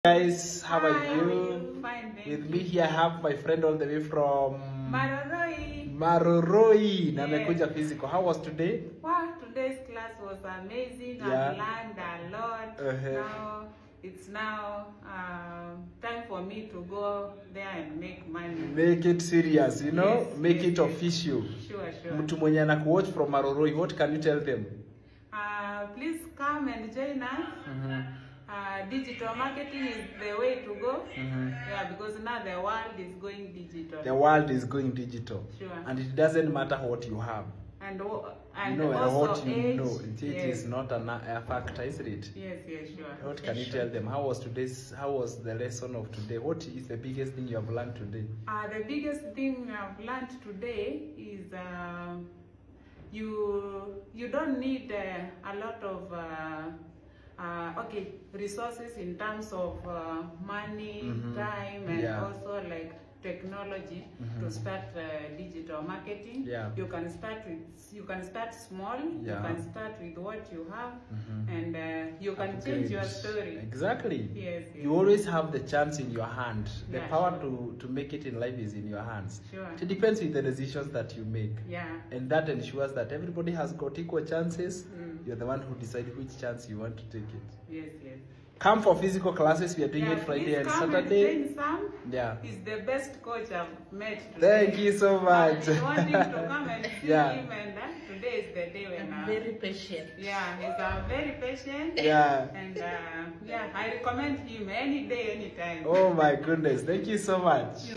Guys, how are Hi, you? Fine, thank With you. me here, I have my friend all the way from Maroroi. Maroroi. Na Yes. amekuja physical. How was today? Wow, today's class was amazing. Yeah. I've learned a lot. Now it's time for me to go there and make money. Make it serious, you know? Yes, Make yes, it yes. official. Sure. Mtu mwenye anakuwatch from Maroroi, what can you tell them? Please come and join us. Digital marketing is the way to go. Yeah, because now the world is going digital. The world is going digital. Sure. And it doesn't matter what you have. And Also what you age. know. It Yes. is not a factor, is it? Yes, sure. What can you tell them? How was the lesson of today? What is the biggest thing you have learned today? The biggest thing I've learned today is you don't need a lot of resources in terms of money, time, and also like technology to start digital marketing. Yeah. You can start small. Yeah. You can start with what you have, and you can change your story. Exactly. Yes. You always have the chance in your hand. The Yeah, power sure. to make it in life is in your hands. Sure. It depends with the decisions that you make. Yeah. And that ensures that everybody has got equal chances. You're the one who decides which chance you want to take it. Yes. Come for physical classes. We are doing it Friday and Saturday. And Sam is the best coach I've met today. Thank you so much. I want him to come and see him, and today is the day when I'm very patient. Yeah, he's very patient. Yeah. And I recommend him any day, anytime. Oh my goodness. Thank you so much.